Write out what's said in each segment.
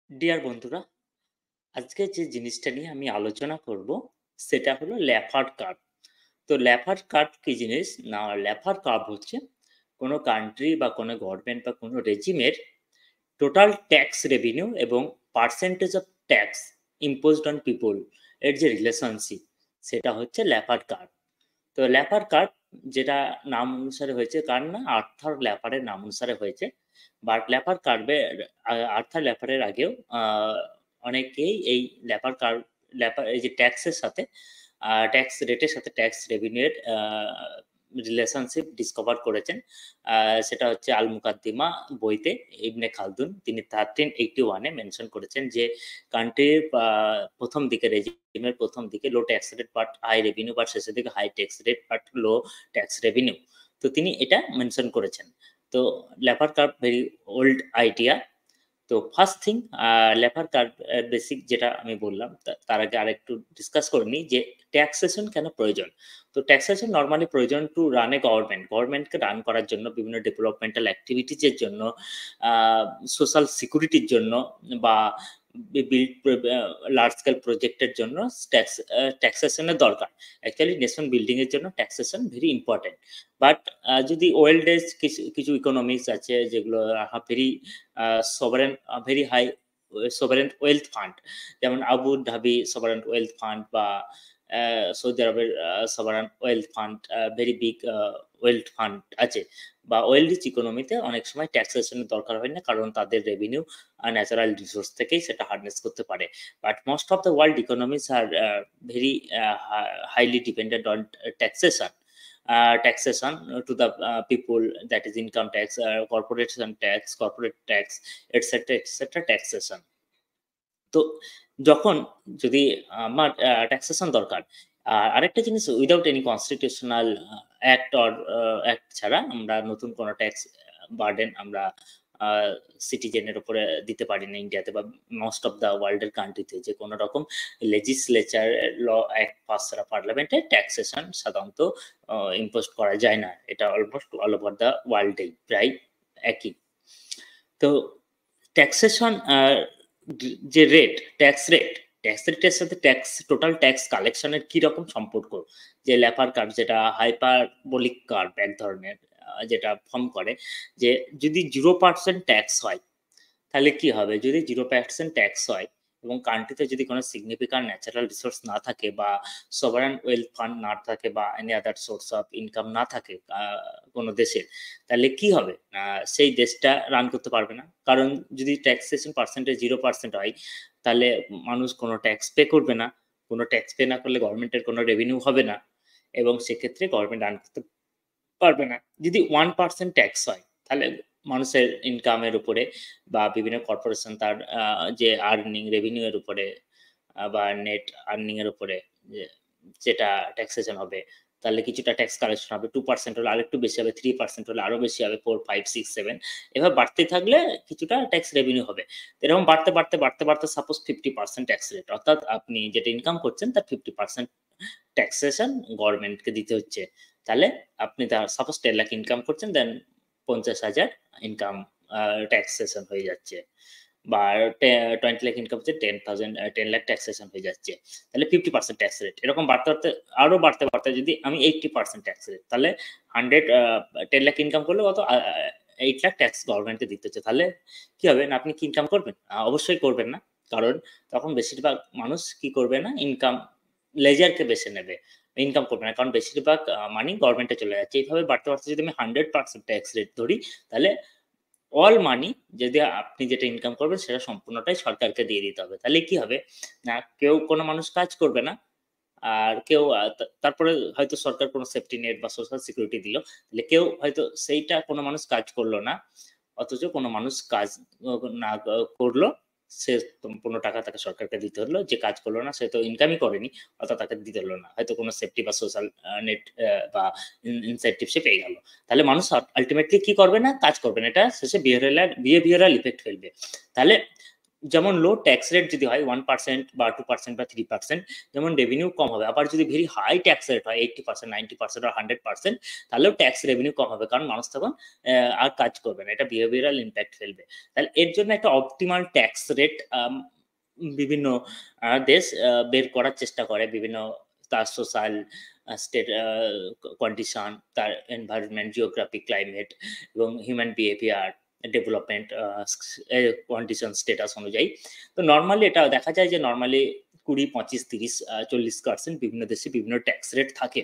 Deer বন্ধুরা, আজকে যে জিনিসটা নিয়ে আমি আলোচনা করব সেটা হলো ল্যাফার্ড কার্ভ। তো ল্যাফার্ড কার্ভ কি জিনিস? না, ল্যাফার্ড কার্ভ হচ্ছে কোনো কান্ট্রি বা কোনো গভর্নমেন্ট বা কোনো রেজিমের টোটাল ট্যাক্স রেভিনিউ এবং percentage of tax imposed on people এর যে রিলেশনশিপ, সেটা হচ্ছে ল্যাফার্ড কার্ভ। তো ল্যাফার কার্ভ যেটা নাম অনুসারে হয়েছে, কার না, আর্থার ল্যাফারের নাম অনুসারে হয়েছে। বাট ল্যাফার কার্ভের আর্থার ল্যাফারের আগেও অনেকেই এই ল্যাফার কার্ভ ল্যাফার এই যে ট্যাক্সের সাথে ট্যাক্স রেটের সাথে ট্যাক্স রেভিনিউয়ের রিলেশনশিপ ডিসকভার করেছেন। সেটা হচ্ছে আল মুকাদ্দিমা বইতে ইবনে খালদুন তিনি 1381-এ মেনশন করেছেন যে কান্ট্রির প্রথম দিকে রেজিমের প্রথম দিকে low tax rate but high revenue, but শেষের দিকে high tax rate but low tax revenue. তো তিনি এটা মেনশন করেছেন। তো Laffer curve very old idea. তো first thing, Laffer curve basic যেটা আমি বললাম, তার আগে আরেকটু ডিসকাস করে নিই যে ট্যাক্সেশন কেন প্রয়োজন। তো ট্যাক্সেশন নর্মালি প্রয়োজন টু রান এ গভর্নমেন্টকে রান করার জন্য, বিভিন্ন ডেভেলপমেন্টাল অ্যাক্টিভিটিজের জন্য, সোশ্যাল সিকিউরিটির জন্য, বা লার্জ স্কেল প্রজেক্টের জন্য ট্যাক্সেশনের দরকার। অ্যাকচুয়ালি নেশন বিল্ডিং এর জন্য ট্যাক্সেশন ভেরি ইম্পর্টেন্ট। বাট যদি ওল্ড এজ কিছু কিছু ইকোনমিক্স আছে যেগুলো very sovereign very high sovereign wealth fund, যেমন Abu Dhabi sovereign wealth fund বা সৌদি আরবের sovereign wealth fund, very big wealth fund আছে। বা ওয়েল রিচ ইকোনমিতে অনেক সময় ট্যাক্সেশনের দরকার হয় না, কারণ তাদের রেভিনিউ ন্যাচারাল রিসোর্স থেকেই সেটা হার্নেস করতে পারে। But most of the world economies are very highly dependent on taxation to the people, that is income tax, corporation tax, corporate tax, etc taxation. তো যখন যদি আমার ট্যাক্সেশন দরকার, আরেকটা জিনিস, without any constitutional act or act ছাড়া আমরা নতুন কোনো ট্যাক্স বার্ডেন আমরা সিটিজেনের উপরে দিতে পারি না ইন্ডিয়াতে বা মোস্ট অফ দ্য ওয়ার্ল্ডের কান্ট্রিতে। যে কোনো রকম লেজিসলেচার ল অ্যাক্ট পাস ছাড়া পার্লামেন্টে ট্যাক্সেশন সাধারণত ইম্পোজ করা যায় না। এটা অলমোস্ট অল ওভার দ্য ওয়ার্ল্ডেই প্রায় একই। তো ট্যাক্সেশন যে ট্যাক্স রেটের সাথে টোটাল ট্যাক্স কালেকশনের কি রকম সম্পর্ক, যে ল্যাফার কার্ভ যেটা হাইপারবোলিক কার্ভ এক ধরনের, যেটা ফর্ম করে যে যদি 0% ট্যাক্স হয় তাহলে কি হবে। যদি 0% ট্যাক্স হয় এবং কান্ট্রিতে যদি কোনো সিগনিফিক্যান্ট ন্যাচারাল রিসোর্স না থাকে, বা সভারেন ওয়েলথ ফান্ড না থাকে, বা any other source of income না থাকে কোনো দেশের, তাহলে কি হবে, সেই দেশটা রান করতে পারবে না। কারণ যদি ট্যাক্সেশন পার্সেন্টেজ 0% হয় তাহলে মানুষ কোনো ট্যাক্স পে করবে না। কোনো ট্যাক্স পে না করলে গভর্নমেন্টের কোনো রেভিনিউ হবে না, এবং সেক্ষেত্রে গভর্নমেন্ট রান করতে পারবে না। যদি 1% ট্যাক্স হয় তাহলে মানুষের ইনকামের উপরে বা বিভিন্ন কর্পোরেশন তার যে আর্নিং রেভিনিউ এর উপরে বা নেট আর্নিং এর উপরে যেটা ট্যাক্সেশন হবে, তাহলে কিছুটা ট্যাক্স কালেকশন হবে। 2% হলে আরেকটু বেশি হবে, 3% হলে আরো বেশি হবে, 4, 5, 6, 7 এভাবে বাড়তে থাকলে কিছুটা ট্যাক্স রেভিনিউ হবে। এরকম বাড়তে বাড়তে বাড়তে বাড়তে সাপোজ 50% ট্যাক্স রেট, অর্থাৎ আপনি যেটা ইনকাম করছেন তার 50% ট্যাক্সেশন গভর্নমেন্টকে দিতে হচ্ছে। তাহলে আপনি তার সাপোজ 10 লাখ ইনকাম করছেন, দেন 50,000 ইনকাম ট্যাক্সেশন হয়ে যাচ্ছে, বা 20 লাখ ইনকাম হচ্ছে 10 লাখ ট্যাক্সেশন হয়ে যাচ্ছে। তাহলে 50% ট্যাক্স রেট এরকম বাড়তে বাড়তে আরো বাড়তে বাড়তে যদি আমি 80% ট্যাক্স রেট, তাহলে 10 লাখ ইনকাম করলে কত 8 লাখ ট্যাক্স গভর্নমেন্টকে দিতে হচ্ছে। তাহলে কি হবে না, আপনি কি ইনকাম করবেন? অবশ্যই করবেন না। কারণ তখন বেশিরভাগ মানুষ কি করবে না, ইনকাম লেজারকে বেছে নেবে, ইনকাম করবে না, কারণ বেশিরভাগ মানি গভর্নমেন্টে চলে যাচ্ছে। এইভাবে বাড়তে বাড়তে যদি আমি 100% ট্যাক্স রেট ধরি, তাহলে অল মানি যদি আপনি যেটা ইনকাম করবেন সেটা সম্পূর্ণটাই সরকারকে দিয়ে দিতে হবে। তাহলে কি হবে না, কেউ কোনো মানুষ কাজ করবে না। আর কেউ তারপরে হয়তো সরকার কোনো সেফটি নেট বা সোশ্যাল সিকিউরিটি দিল, তাহলে কেউ হয়তো সেইটা কোনো মানুষ কাজ করলো না, অথচ কোনো মানুষ কাজ না করলো, সে সম্পূর্ণ টাকা তাকে সরকারকে দিতে হলো। যে কাজ করলো না সে তো ইনকামই করেনি, অর্থাৎ তাকে দিতে হলো না, হয়তো কোনো সেফটি বা সোশ্যাল নেট বা ইনসেন্টিভ সে পেয়ে গেল। তাহলে মানুষ আলটিমেটলি কি করবে না, কাজ করবে না। এটা শেষে বিহেভিয়ারাল ইফেক্ট ফেলবে। তাহলে যেমন লো ট্যাক্স রেট যদি হয় 1% বা 2% বা 3%, যেমন রেভিনিউ কম হবে। আবার যদি ভেরি হাই ট্যাক্স রেট হয় 80%, 90% আর 100%, তাহলেও ট্যাক্স রেভিনিউ কম হবে, কারণ মানুষ তখন আর কাজ করবে না, এটা বিহেভিয়ারাল ইম্প্যাক্ট ফেলবে। তাহলে এর জন্য একটা অপটিমাল ট্যাক্স রেট বিভিন্ন দেশ বের করার চেষ্টা করে, বিভিন্ন তার সোশ্যাল স্টেট কন্ডিশন, তার এনভায়রনমেন্ট, জিওগ্রাফিক, ক্লাইমেট এবং human behaviour development condition status অনুযায়ী। তো নরমালি এটা দেখা যায় যে নরমালি 20, 25, 30, 40% বিভিন্ন দেশে বিভিন্ন ট্যাক্স রেট থাকে।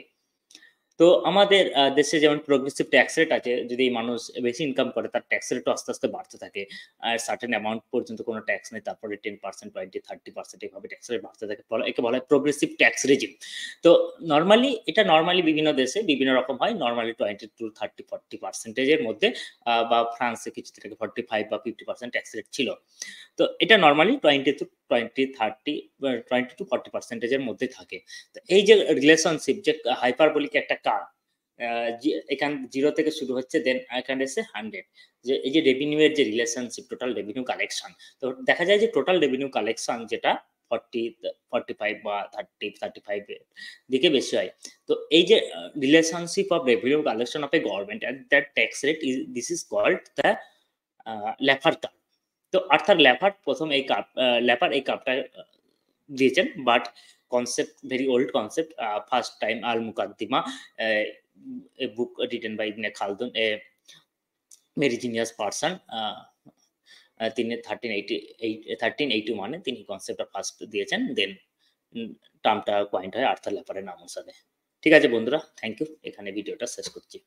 তো আমাদের দেশে যেমন প্রোগ্রেসিভ ট্যাক্স রেট আছে, যদি মানুষ বেশি ইনকাম করে তার ট্যাক্স রেটও আস্তে, আস্তে বাড়তে থাকে। আর সার্টেন অ্যামাউন্ট পর্যন্ত কোনো ট্যাক্স নেই। তারপরে 10%, 20, 30% এভাবে ট্যাক্স রেট বাড়তে থাকে। একে বলা হয় প্রোগ্রেসিভ ট্যাক্স রেজিম। তো নরমালি বিভিন্ন দেশে বিভিন্ন রকম হয়। নরমালি 20 to 30, 40% এর মধ্যে বা ফ্রান্সে কিছুদিন আগে 45 বা 50% ট্যাক্স রেট ছিল। তো এটা নরমালি 20 to 40% এর মধ্যে থাকে। তো এই যে রিলেশনশিপ, যে হাইপারবোলিক একটা কার্ভ, এখান 0 থেকে শুরু হচ্ছে, দেন এখানে এসে 100, যে এই যে রেভিনিউ এর যে রিলেশনশিপ, টোটাল রেভিনিউ কালেকশন। তো দেখা যায় যে টোটাল রেভিনিউ কালেকশন যেটা 40, 45 বা 30, 35 এর দিকে বেশি হয়। তো এই যে relationship of revenue collection of a government at that tax rate, this is called the Laffer curve. তো আর্থার ল্যাফার প্রথম এই কাপ ল্যাপার এই কাপটা দিয়েছেন, but concept very old concept. First time Al Muqaddimah, a book written by Ibn Khaldun, a very genius person. তিনি 1381 তিনি কনসেপ্টটা first দিয়েছেন, দেন টার্মটা কয়েন্ড হয় আর্থার ল্যাপারের নাম অনুসারে। ঠিক আছে বন্ধুরা, থ্যাংক ইউ, এখানে ভিডিওটা শেষ করছি।